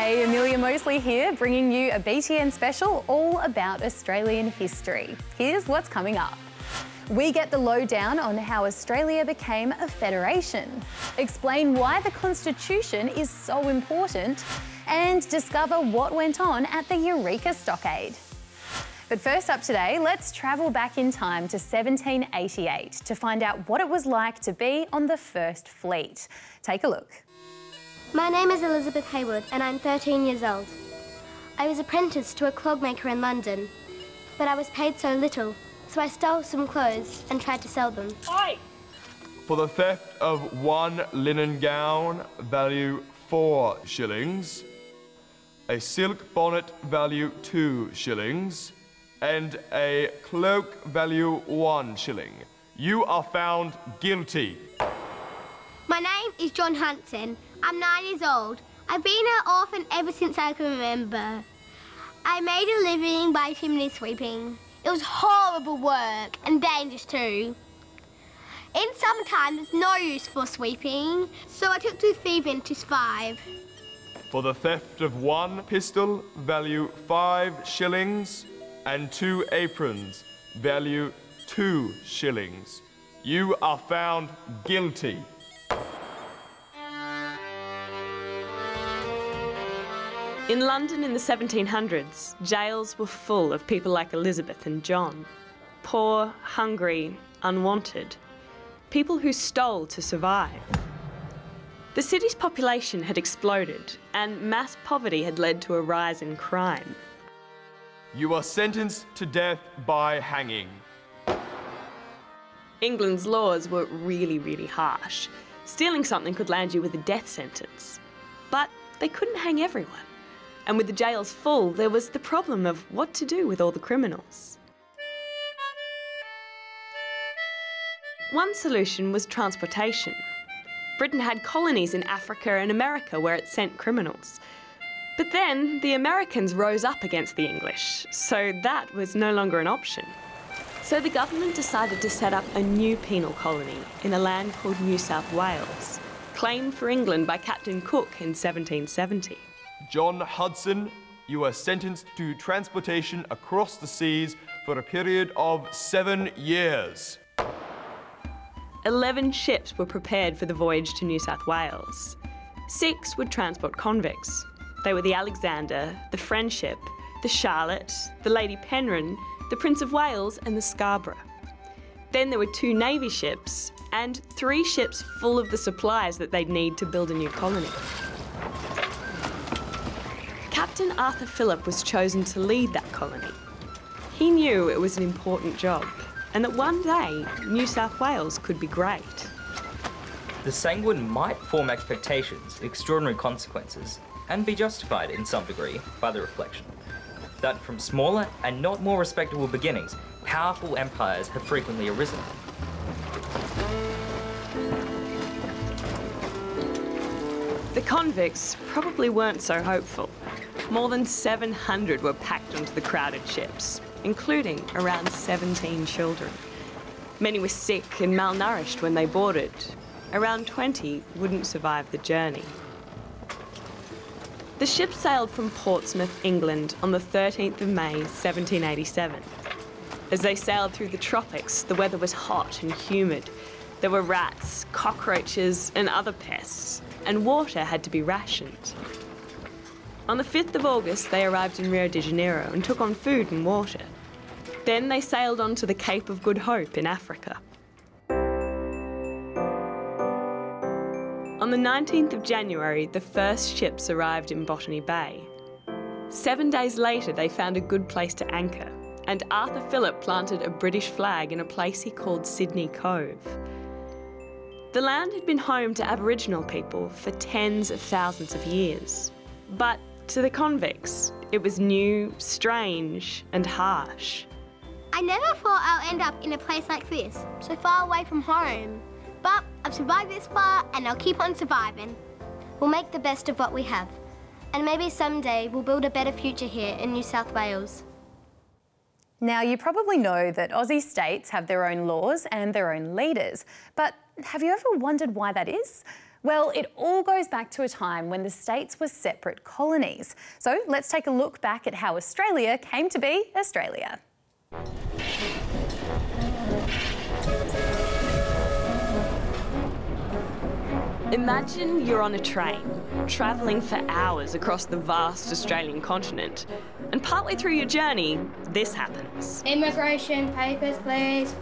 Hey, Amelia Mosley here, bringing you a BTN special all about Australian history. Here's what's coming up. We get the lowdown on how Australia became a federation, explain why the Constitution is so important, and discover what went on at the Eureka Stockade. But first up today, let's travel back in time to 1788 to find out what it was like to be on the First Fleet. Take a look. My name is Elizabeth Haywood and I'm 13 years old. I was apprenticed to a clogmaker in London, but I was paid so little, so I stole some clothes and tried to sell them. Oi! For the theft of one linen gown, value 4 shillings, a silk bonnet, value 2 shillings, and a cloak, value 1 shilling. You are found guilty. My name is John Hanson. I'm 9 years old. I've been an orphan ever since I can remember. I made a living by chimney sweeping. It was horrible work and dangerous too. In summertime, there's no use for sweeping, so I took to thieving to survive. For the theft of one pistol, value 5 shillings, and 2 aprons, value 2 shillings. You are found guilty. In London in the 1700s, jails were full of people like Elizabeth and John. Poor, hungry, unwanted. People who stole to survive. The city's population had exploded and mass poverty had led to a rise in crime. You are sentenced to death by hanging. England's laws were really harsh. Stealing something could land you with a death sentence. But they couldn't hang everyone. And with the jails full, there was the problem of what to do with all the criminals. One solution was transportation. Britain had colonies in Africa and America where it sent criminals. But then the Americans rose up against the English, so that was no longer an option. So the government decided to set up a new penal colony in a land called New South Wales, claimed for England by Captain Cook in 1770. John Hudson, you are sentenced to transportation across the seas for a period of 7 years. 11 ships were prepared for the voyage to New South Wales. 6 would transport convicts. They were the Alexander, the Friendship, the Charlotte, the Lady Penrhyn, the Prince of Wales and the Scarborough. Then there were 2 Navy ships and 3 ships full of the supplies that they'd need to build a new colony. Captain Arthur Phillip was chosen to lead that colony. He knew it was an important job and that one day New South Wales could be great. The sanguine might form expectations, extraordinary consequences, and be justified in some degree by the reflection that from smaller and not more respectable beginnings, powerful empires have frequently arisen. The convicts probably weren't so hopeful. More than 700 were packed onto the crowded ships, including around 17 children. Many were sick and malnourished when they boarded. Around 20 wouldn't survive the journey. The ship sailed from Portsmouth, England on the 13th of May, 1787. As they sailed through the tropics, the weather was hot and humid. There were rats, cockroaches and other pests, and water had to be rationed. On the 5th of August, they arrived in Rio de Janeiro and took on food and water. Then they sailed on to the Cape of Good Hope in Africa. On the 19th of January, the first ships arrived in Botany Bay. 7 days later, they found a good place to anchor, and Arthur Phillip planted a British flag in a place he called Sydney Cove. The land had been home to Aboriginal people for tens of thousands of years. But to the convicts, it was new, strange, and harsh. I never thought I'll end up in a place like this, so far away from home. But I've survived this far and I'll keep on surviving. We'll make the best of what we have. And maybe someday we'll build a better future here in New South Wales. Now, you probably know that Aussie states have their own laws and their own leaders, but have you ever wondered why that is? Well, it all goes back to a time when the states were separate colonies. So let's take a look back at how Australia came to be Australia. Imagine you're on a train, travelling for hours across the vast Australian continent, and partway through your journey, this happens. Immigration papers, please.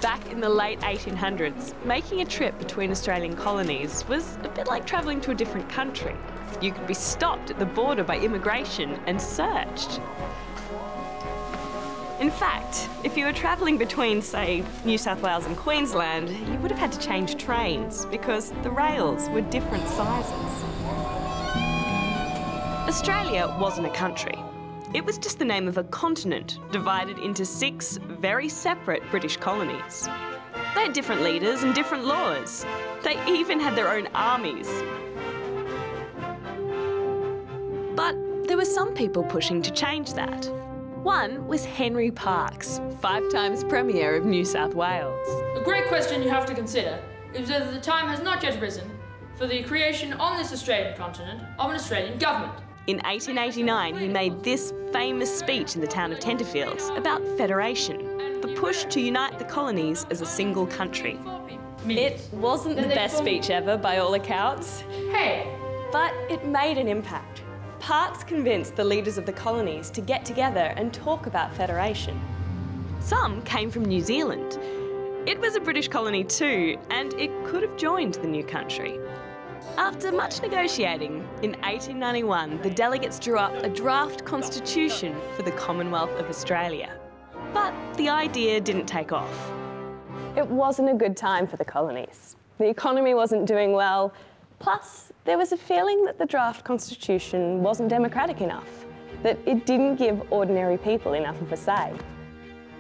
Back in the late 1800s, making a trip between Australian colonies was a bit like travelling to a different country. You could be stopped at the border by immigration and searched. In fact, if you were travelling between, say, New South Wales and Queensland, you would have had to change trains because the rails were different sizes. Australia wasn't a country. It was just the name of a continent divided into 6 very separate British colonies. They had different leaders and different laws. They even had their own armies. But there were some people pushing to change that. One was Henry Parkes, 5 times Premier of New South Wales. A great question you have to consider is whether the time has not yet risen for the creation on this Australian continent of an Australian government. In 1889, he made this famous speech in the town of Tenterfield about federation, the push to unite the colonies as a single country. It wasn't the best speech ever, by all accounts. Hey! But it made an impact. Parkes convinced the leaders of the colonies to get together and talk about federation. Some came from New Zealand. It was a British colony too, and it could have joined the new country. After much negotiating, in 1891, the delegates drew up a draft constitution for the Commonwealth of Australia. But the idea didn't take off. It wasn't a good time for the colonies. The economy wasn't doing well, plus there was a feeling that the draft constitution wasn't democratic enough, that it didn't give ordinary people enough of a say.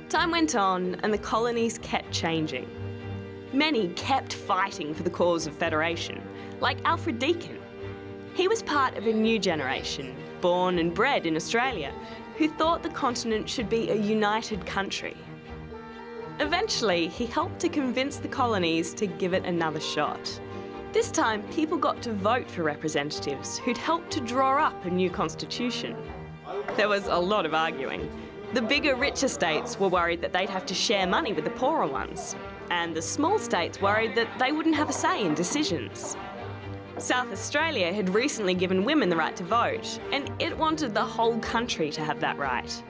Time went on and the colonies kept changing. Many kept fighting for the cause of federation, like Alfred Deakin. He was part of a new generation, born and bred in Australia, who thought the continent should be a united country. Eventually, he helped to convince the colonies to give it another shot. This time, people got to vote for representatives who'd help to draw up a new constitution. There was a lot of arguing. The bigger, richer states were worried that they'd have to share money with the poorer ones, and the small states worried that they wouldn't have a say in decisions. South Australia had recently given women the right to vote, and it wanted the whole country to have that right.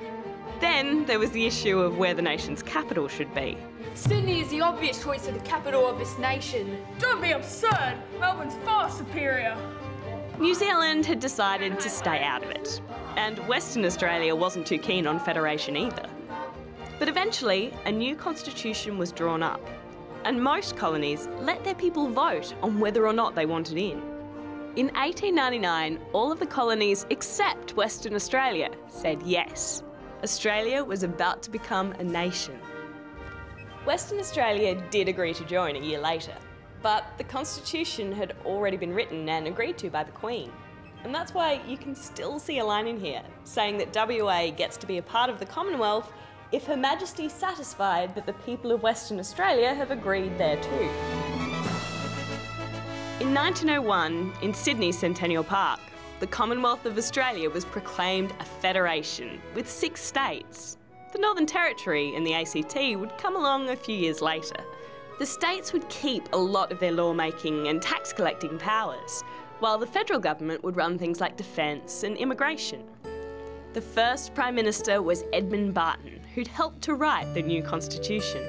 Then there was the issue of where the nation's capital should be. Sydney is the obvious choice for the capital of this nation. Don't be absurd! Melbourne's far superior. New Zealand had decided to stay out of it, and Western Australia wasn't too keen on federation either. But eventually, a new constitution was drawn up, and most colonies let their people vote on whether or not they wanted in. In 1899, all of the colonies except Western Australia said yes. Australia was about to become a nation. Western Australia did agree to join a year later, but the constitution had already been written and agreed to by the Queen. And that's why you can still see a line in here saying that WA gets to be a part of the Commonwealth if Her Majesty is satisfied that the people of Western Australia have agreed thereto. In 1901, in Sydney's Centennial Park, the Commonwealth of Australia was proclaimed a federation with 6 states. The Northern Territory and the ACT would come along a few years later. The states would keep a lot of their lawmaking and tax collecting powers, while the federal government would run things like defence and immigration. The first Prime Minister was Edmund Barton, who'd helped to write the new constitution.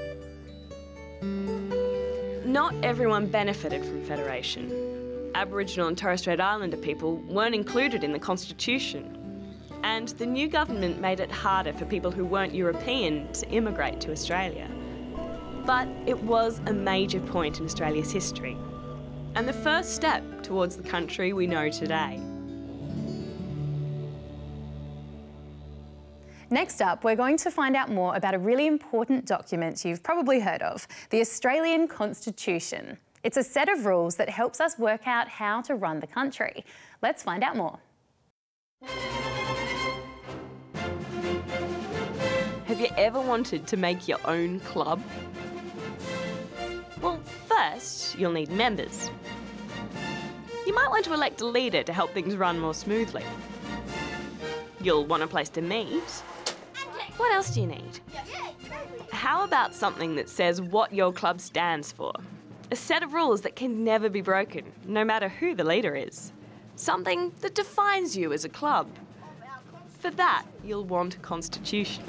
Not everyone benefited from federation. Aboriginal and Torres Strait Islander people weren't included in the constitution. And the new government made it harder for people who weren't European to immigrate to Australia. But it was a major point in Australia's history, and the first step towards the country we know today. Next up, we're going to find out more about a really important document you've probably heard of, the Australian Constitution. It's a set of rules that helps us work out how to run the country. Let's find out more. Have you ever wanted to make your own club? Well, first, you'll need members. you might want to elect a leader to help things run more smoothly. You'll want a place to meet. What else do you need? How about something that says what your club stands for? A set of rules that can never be broken, no matter who the leader is. Something that defines you as a club. For that, you'll want a constitution.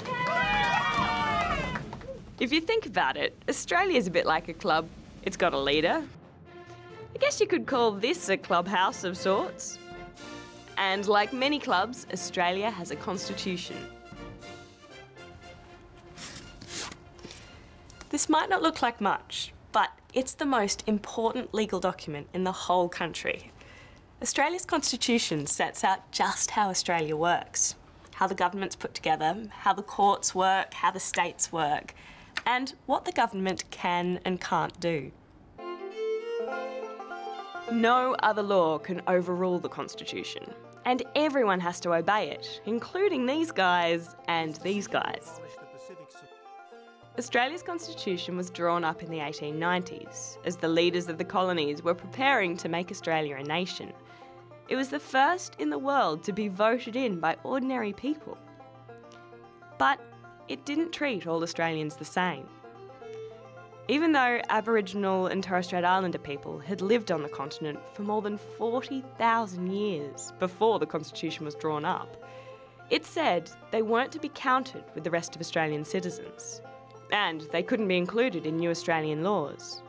If you think about it, Australia's a bit like a club. It's got a leader. I guess you could call this a clubhouse of sorts. And like many clubs, Australia has a constitution. This might not look like much, but it's the most important legal document in the whole country. Australia's constitution sets out just how Australia works, how the government's put together, how the courts work, how the states work, and what the government can and can't do. No other law can overrule the Constitution, and everyone has to obey it, including these guys and these guys. Australia's Constitution was drawn up in the 1890s, as the leaders of the colonies were preparing to make Australia a nation. It was the first in the world to be voted in by ordinary people. But it didn't treat all Australians the same. Even though Aboriginal and Torres Strait Islander people had lived on the continent for more than 40,000 years before the Constitution was drawn up, it said they weren't to be counted with the rest of Australian citizens, and they couldn't be included in new Australian laws.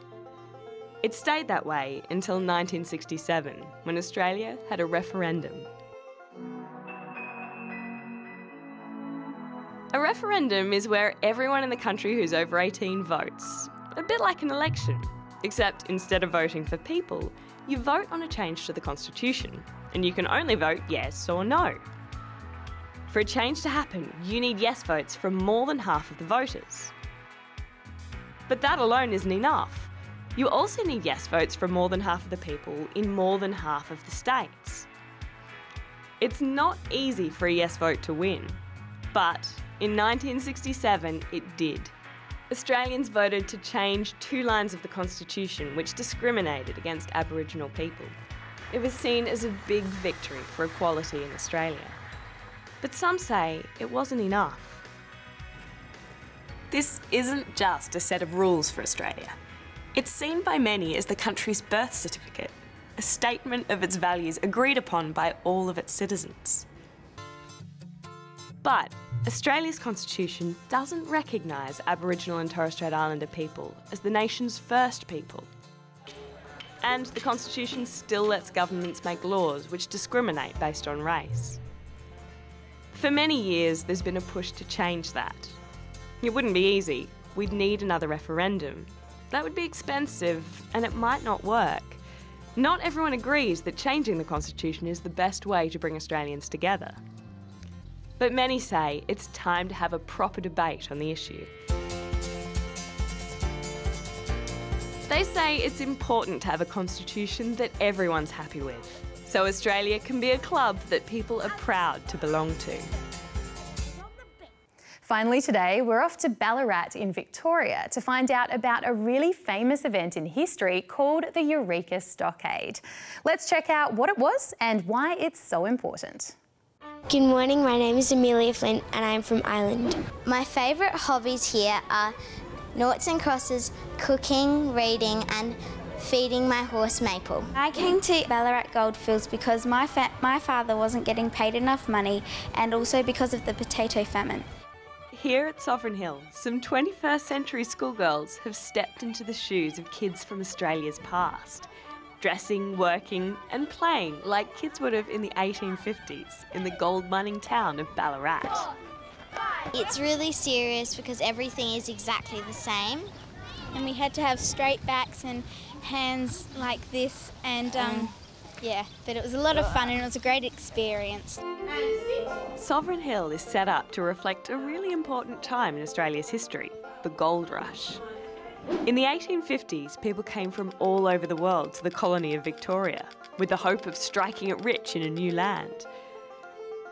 It stayed that way until 1967, when Australia had a referendum. A referendum is where everyone in the country who's over 18 votes. A bit like an election, except instead of voting for people, you vote on a change to the Constitution, and you can only vote yes or no. For a change to happen, you need yes votes from more than half of the voters. But that alone isn't enough. You also need yes votes from more than half of the people in more than half of the states. It's not easy for a yes vote to win, but in 1967 it did. Australians voted to change 2 lines of the Constitution which discriminated against Aboriginal people. It was seen as a big victory for equality in Australia. But some say it wasn't enough. This isn't just a set of rules for Australia. It's seen by many as the country's birth certificate, a statement of its values agreed upon by all of its citizens. But Australia's constitution doesn't recognise Aboriginal and Torres Strait Islander people as the nation's first people. And the constitution still lets governments make laws which discriminate based on race. For many years, there's been a push to change that. It wouldn't be easy. We'd need another referendum. That would be expensive, and it might not work. Not everyone agrees that changing the constitution is the best way to bring Australians together. But many say it's time to have a proper debate on the issue. They say it's important to have a constitution that everyone's happy with, so Australia can be a club that people are proud to belong to. Finally today, we're off to Ballarat in Victoria to find out about a really famous event in history called the Eureka Stockade. Let's check out what it was and why it's so important. Good morning, my name is Amelia Flint and I'm from Ireland. My favourite hobbies here are noughts and crosses, cooking, reading and feeding my horse Maple. I came to Ballarat goldfields because my father wasn't getting paid enough money and also because of the potato famine. Here at Sovereign Hill, some 21st century schoolgirls have stepped into the shoes of kids from Australia's past, dressing, working and playing like kids would have in the 1850s in the gold mining town of Ballarat. It's really serious because everything is exactly the same. And we had to have straight backs and hands like this and yeah, but it was a lot of fun and it was a great experience. Sovereign Hill is set up to reflect a really important time in Australia's history, the gold rush. In the 1850s, people came from all over the world to the colony of Victoria with the hope of striking it rich in a new land.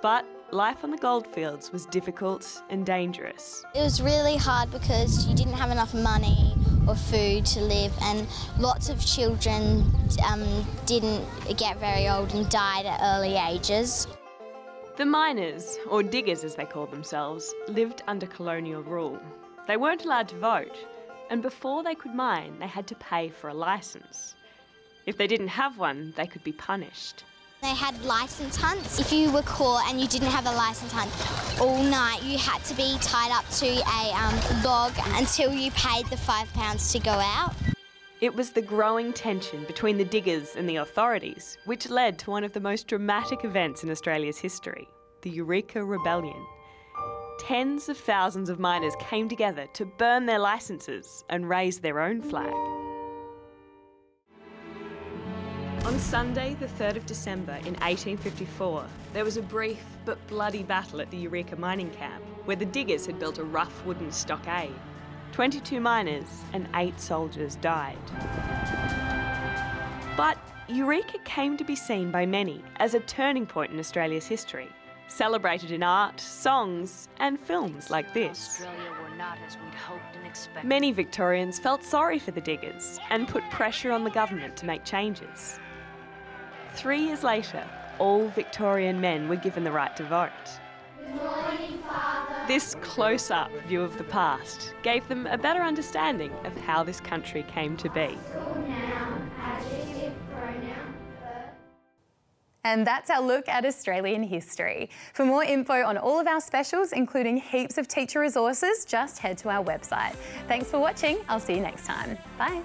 But life on the goldfields was difficult and dangerous. It was really hard because you didn't have enough money or food to live, and lots of children didn't get very old and died at early ages. The miners, or diggers as they called themselves, lived under colonial rule. They weren't allowed to vote, and before they could mine, they had to pay for a licence. If they didn't have one, they could be punished. They had licence hunts. If you were caught and you didn't have a licence hunt, all night you had to be tied up to a log until you paid the £5 to go out. It was the growing tension between the diggers and the authorities which led to one of the most dramatic events in Australia's history, the Eureka Rebellion. Tens of thousands of miners came together to burn their licences and raise their own flag. On Sunday, the 3rd of December in 1854, there was a brief but bloody battle at the Eureka mining camp, where the diggers had built a rough wooden stockade. 22 miners and 8 soldiers died. But Eureka came to be seen by many as a turning point in Australia's history, celebrated in art, songs and films like this. Many Victorians felt sorry for the diggers and put pressure on the government to make changes. 3 years later, all Victorian men were given the right to vote. This close-up view of the past gave them a better understanding of how this country came to be. And that's our look at Australian history. For more info on all of our specials, including heaps of teacher resources, just head to our website. Thanks for watching. I'll see you next time. Bye.